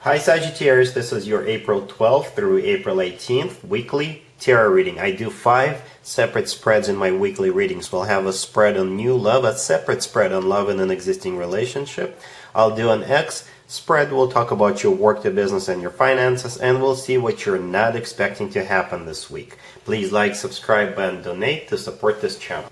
Hi Sagittarius, this is your April 12th through April 18th weekly tarot reading. I do 5 separate spreads in my weekly readings. We'll have a spread on new love, a separate spread on love in an existing relationship. I'll do an X spread. We'll talk about your work, your business, and your finances, and we'll see what you're not expecting to happen this week. Please like, subscribe, and donate to support this channel.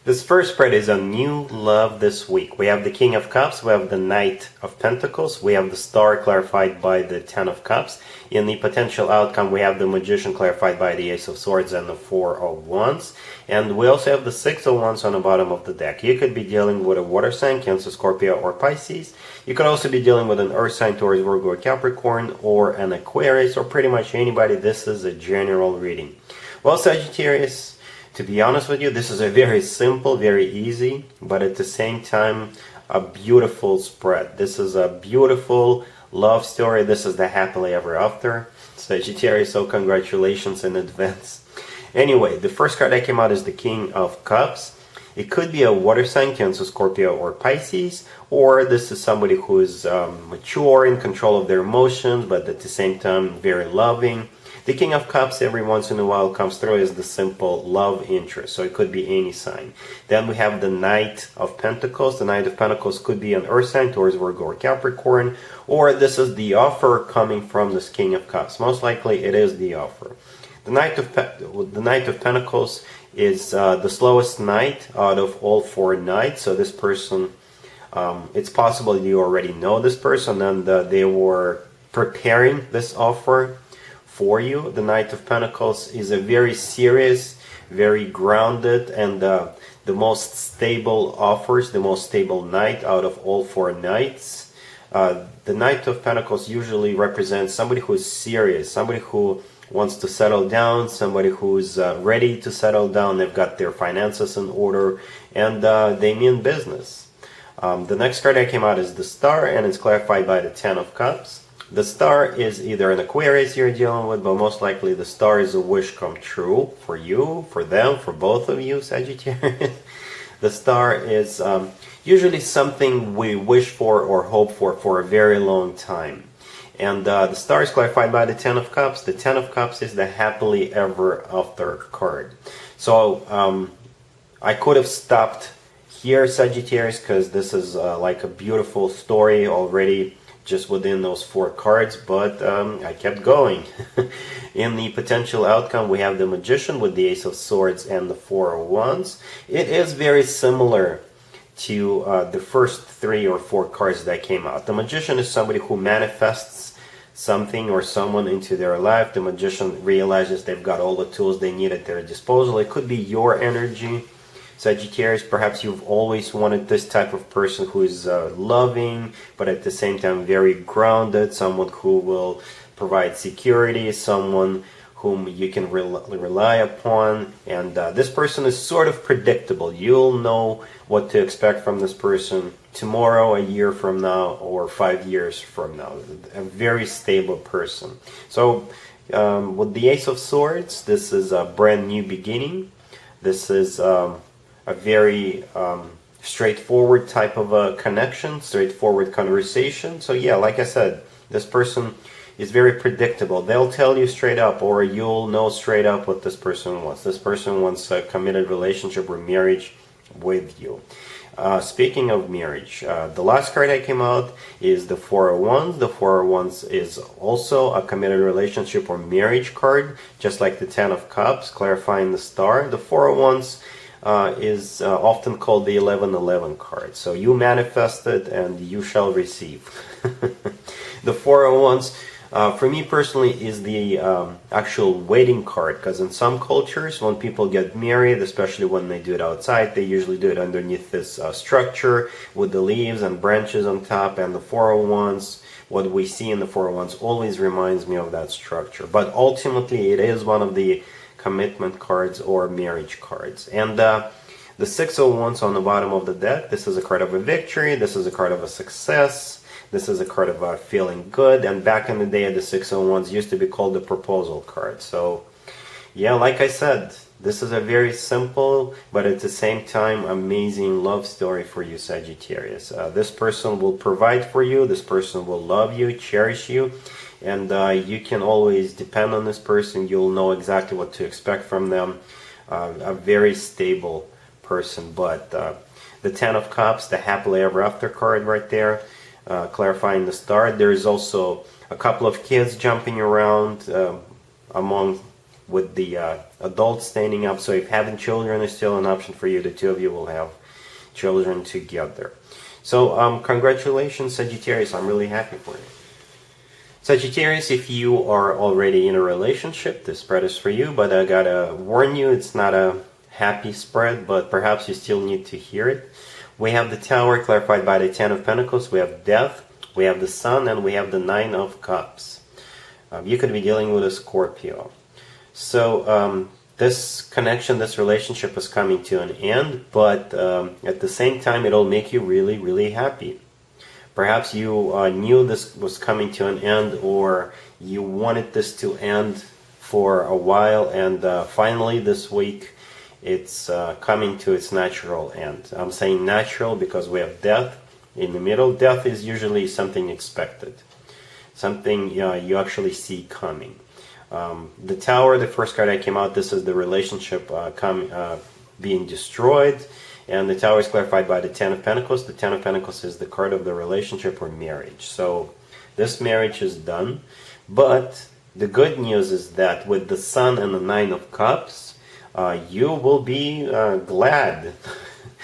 This first spread is on new love this week. We have the King of Cups, we have the Knight of Pentacles, we have the Star clarified by the Ten of Cups. In the potential outcome, we have the Magician clarified by the Ace of Swords and the Four of Wands. And we also have the Six of Wands on the bottom of the deck. You could be dealing with a water sign, Cancer, Scorpio, or Pisces. You could also be dealing with an earth sign, Taurus, Virgo, or Capricorn, or an Aquarius, or pretty much anybody. This is a general reading. Well, Sagittarius, to be honest with you, this is a very simple, very easy, but at the same time, a beautiful spread. This is a beautiful love story. This is the happily ever after, Sagittarius, so congratulations in advance. Anyway, the first card that came out is the King of Cups. It could be a water sign, Cancer, Scorpio, or Pisces, or this is somebody who is mature, in control of their emotions, but at the same time very loving. The King of Cups every once in a while comes through as the simple love interest, so it could be any sign. Then we have the Knight of Pentacles. The Knight of Pentacles could be an earth sign, Taurus, Virgo, or Capricorn, or this is the offer coming from this King of Cups. Most likely it is the offer. The Knight of Pentacles is the slowest knight out of all 4 knights, so this person, it's possible you already know this person and they were preparing this offer for you. The Knight of Pentacles is a very serious, very grounded, and the most stable offers, the most stable knight out of all 4 knights. The Knight of Pentacles usually represents somebody who is serious, somebody who wants to settle down, somebody who's ready to settle down. They've got their finances in order, and they mean business. The next card that came out is the Star, and it's clarified by the Ten of Cups. The Star is either an Aquarius you're dealing with, but most likely the Star is a wish come true for you, for them, for both of you, Sagittarius. The Star is usually something we wish for or hope for a very long time. And the Star is clarified by the Ten of Cups. The Ten of Cups is the happily ever after card. So I could have stopped here, Sagittarius, because this is like a beautiful story already just within those 4 cards, but I kept going. In the potential outcome, we have the Magician with the Ace of Swords and the Four of Wands. It is very similar to the first 3 or 4 cards that came out. The Magician is somebody who manifests something or someone into their life. The Magician realizes they've got all the tools they need at their disposal. It could be your energy, Sagittarius. Perhaps you've always wanted this type of person who is loving, but at the same time very grounded, someone who will provide security, someone whom you can rely upon. And this person is sort of predictable. You'll know what to expect from this person tomorrow, a year from now, or 5 years from now. A very stable person. So with the Ace of Swords, this is a brand new beginning. This is a very straightforward type of a connection, straightforward conversation. So yeah, like I said, this person is very predictable. They'll tell you straight up, or you'll know straight up what this person wants. This person wants a committed relationship or marriage with you. Speaking of marriage, the last card that came out is the Four of Wands. The Four of Wands is also a committed relationship or marriage card, just like the Ten of Cups, clarifying the Star. The Four of Wands is often called the 1111 card. So you manifest it and you shall receive. The Four of Wands, for me personally, is the actual wedding card, because in some cultures, when people get married, especially when they do it outside, they usually do it underneath this structure with the leaves and branches on top. And the Four of Wands, what we see in the Four of Wands always reminds me of that structure. But ultimately, it is one of the commitment cards or marriage cards. And the Six of Wands on the bottom of the deck, this is a card of a victory, this is a card of a success, this is a card of feeling good. And back in the day, the Six of Wands used to be called the proposal card. So yeah, like I said, This is a very simple, but at the same time, amazing love story for you, Sagittarius. This person will provide for you, this person will love you, cherish you, and you can always depend on this person. You'll know exactly what to expect from them. A very stable person, but the Ten of Cups, the happily ever after card right there, clarifying the star. There's also a couple of kids jumping around with the adults standing up. So if having children is still an option for you, the two of you will have children together. So congratulations, Sagittarius. I'm really happy for you. Sagittarius, if you are already in a relationship, this spread is for you, but I gotta warn you, it's not a happy spread, but perhaps you still need to hear it. We have the Tower clarified by the Ten of Pentacles, we have Death, we have the Sun, and we have the Nine of Cups. You could be dealing with a Scorpio. So this connection, this relationship is coming to an end, but at the same time, it'll make you really, really happy. Perhaps you knew this was coming to an end, or you wanted this to end for a while, and finally this week it's coming to its natural end. I'm saying natural because we have Death in the middle. Death is usually something expected, something you actually see coming. The Tower, the first card that came out, this is the relationship being destroyed. And the Tower is clarified by the Ten of Pentacles. The Ten of Pentacles is the card of the relationship or marriage. So this marriage is done. But the good news is that with the Sun and the Nine of Cups, you will be glad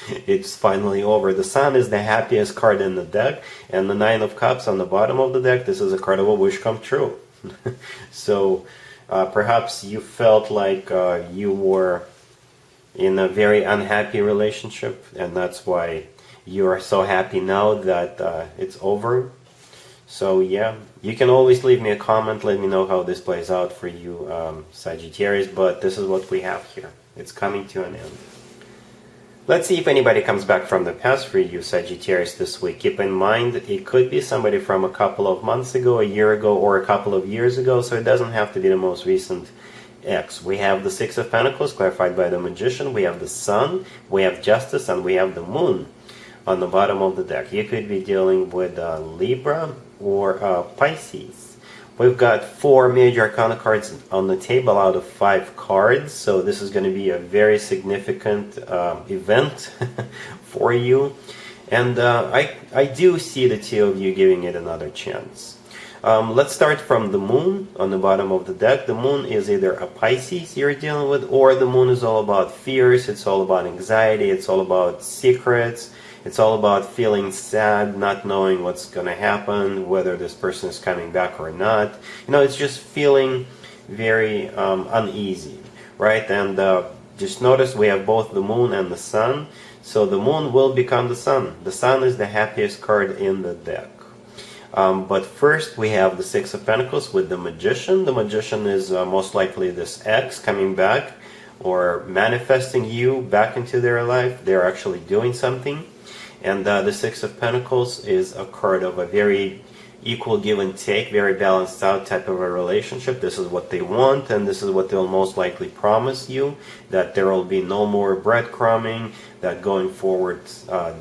it's finally over. The Sun is the happiest card in the deck. And the Nine of Cups on the bottom of the deck, this is a card of a wish come true. So perhaps you felt like you were in a very unhappy relationship, and that's why you are so happy now that it's over. So yeah, you can always leave me a comment, let me know how this plays out for you, Sagittarius, but this is what we have here. It's coming to an end. Let's see if anybody comes back from the past for you, Sagittarius, this week. Keep in mind, it could be somebody from a couple of months ago, a year ago, or a couple of years ago, so it doesn't have to be the most recent X. We have the Six of Pentacles clarified by the Magician, we have the Sun, we have Justice, and we have the Moon on the bottom of the deck. You could be dealing with Libra or Pisces. We've got 4 major arcana cards on the table out of 5 cards, so this is going to be a very significant event for you. And I do see the two of you giving it another chance. Let's start from the Moon on the bottom of the deck. The Moon is either a Pisces you're dealing with, or the Moon is all about fears, it's all about anxiety, it's all about secrets, it's all about feeling sad, not knowing what's going to happen, whether this person is coming back or not. You know, it's just feeling very uneasy, right? And just notice we have both the Moon and the Sun. So the Moon will become the Sun. The Sun is the happiest card in the deck. But first we have the Six of Pentacles with the Magician. The Magician is most likely this ex coming back or manifesting you back into their life. They're actually doing something. And the Six of Pentacles is a card of a very equal give and take, very balanced out type of a relationship. This is what they want, and this is what they'll most likely promise you, that there will be no more breadcrumbing, that going forward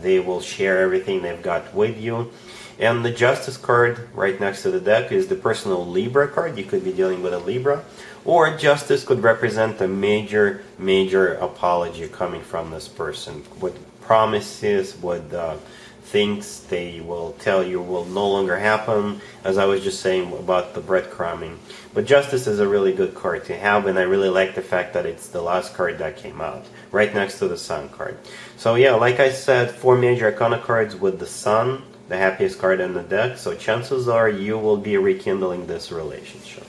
they will share everything they've got with you. And the Justice card right next to the deck is the personal Libra card. You could be dealing with a Libra. Or Justice could represent a major, major apology coming from this person. What promises, what things they will tell you will no longer happen, as I was just saying about the breadcrumbing. But Justice is a really good card to have, and I really like the fact that it's the last card that came out, right next to the Sun card. So yeah, like I said, 4 major arcana cards with the Sun, the happiest card in the deck, so chances are you will be rekindling this relationship.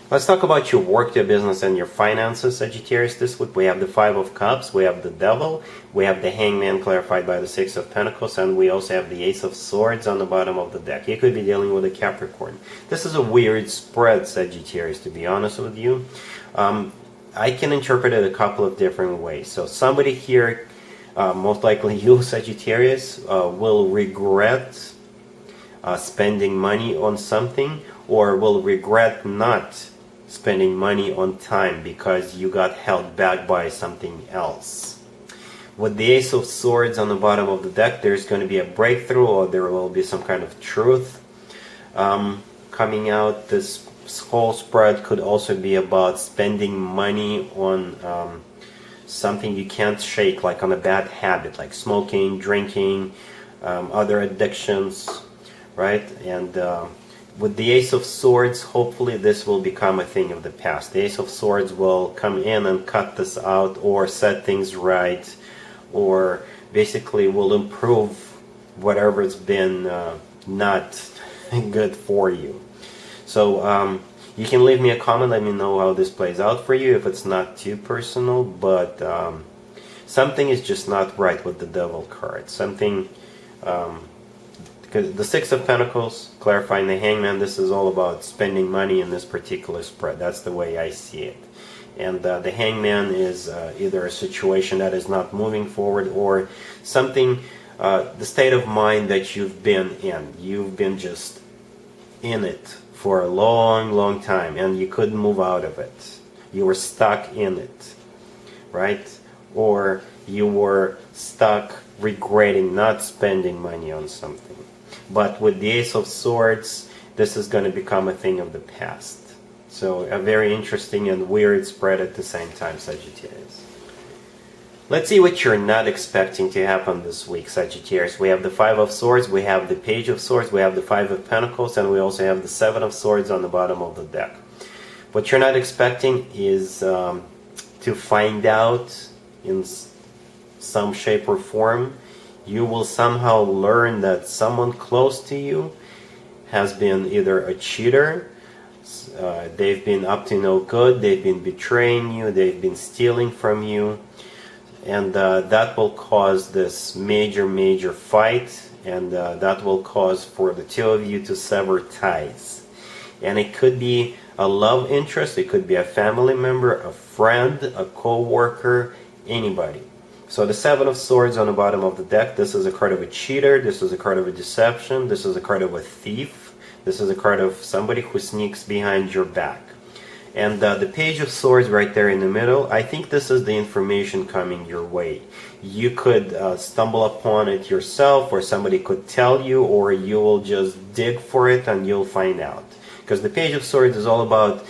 Let's talk about your work, your business, and your finances, Sagittarius. This week we have the Five of Cups, we have the Devil, we have the Hangman clarified by the Six of Pentacles, and we also have the Ace of Swords on the bottom of the deck. You could be dealing with a Capricorn. This is a weird spread, Sagittarius, to be honest with you. I can interpret it a couple of different ways. So somebody here, most likely you, Sagittarius, will regret spending money on something, or will regret not spending money on time because you got held back by something else. With the Ace of Swords on the bottom of the deck, there's going to be a breakthrough, or there will be some kind of truth coming out. This whole spread could also be about spending money on something you can't shake, like on a bad habit, like smoking, drinking, other addictions, right? And with the Ace of Swords, hopefully this will become a thing of the past. The Ace of Swords will come in and cut this out, or set things right, or basically will improve whatever's been not good for you. So you can leave me a comment, let me know how this plays out for you, if it's not too personal, but something is just not right with the Devil card. Something, because the Six of Pentacles, clarifying the Hangman, this is all about spending money in this particular spread. That's the way I see it. And the Hangman is either a situation that is not moving forward, or something, the state of mind that you've been in. You've been just in it for a long time, and you couldn't move out of it. You were stuck in it, right? Or you were stuck regretting not spending money on something. But with the Ace of Swords, this is going to become a thing of the past. So a very interesting and weird spread at the same time, Sagittarius. Let's see what you're not expecting to happen this week, Sagittarius. We have the Five of Swords, we have the Page of Swords, we have the Five of Pentacles, and we also have the Seven of Swords on the bottom of the deck. What you're not expecting is to find out in some shape or form. You will somehow learn that someone close to you has been either a cheater, they've been up to no good, they've been betraying you, they've been stealing from you. And that will cause this major fight, and that will cause for the two of you to sever ties. And it could be a love interest, it could be a family member, a friend, a co-worker, anybody. So the Seven of Swords on the bottom of the deck, this is a card of a cheater, this is a card of a deception, this is a card of a thief, this is a card of somebody who sneaks behind your back. And the Page of Swords right there in the middle, I think this is the information coming your way. You could stumble upon it yourself, or somebody could tell you, or you will just dig for it and you'll find out. Because the Page of Swords is all about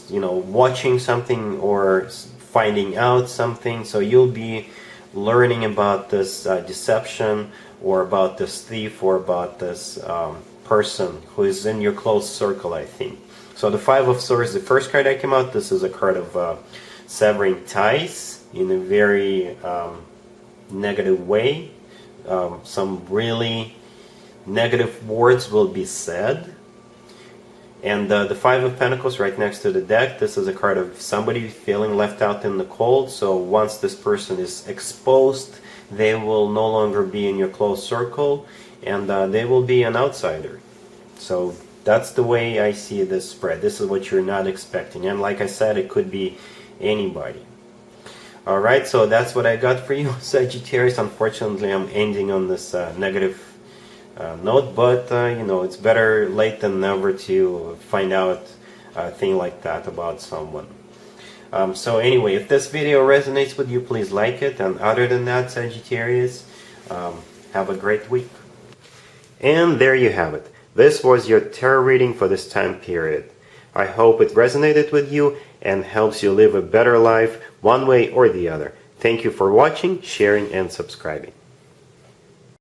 watching something or finding out something. So you'll be learning about this deception, or about this thief, or about this person who is in your close circle, I think. So the Five of Swords, the first card that came out, this is a card of severing ties in a very negative way. Some really negative words will be said. And the Five of Pentacles right next to the deck, this is a card of somebody feeling left out in the cold. So once this person is exposed, they will no longer be in your close circle, and they will be an outsider. So that's the way I see this spread. This is what you're not expecting. And like I said, it could be anybody. Alright, so that's what I got for you, Sagittarius. Unfortunately, I'm ending on this negative note, but it's better late than never to find out a thing like that about someone. So anyway, if this video resonates with you, please like it. And other than that, Sagittarius, have a great week. And there you have it. This was your tarot reading for this time period. I hope it resonated with you and helps you live a better life one way or the other. Thank you for watching, sharing, and subscribing.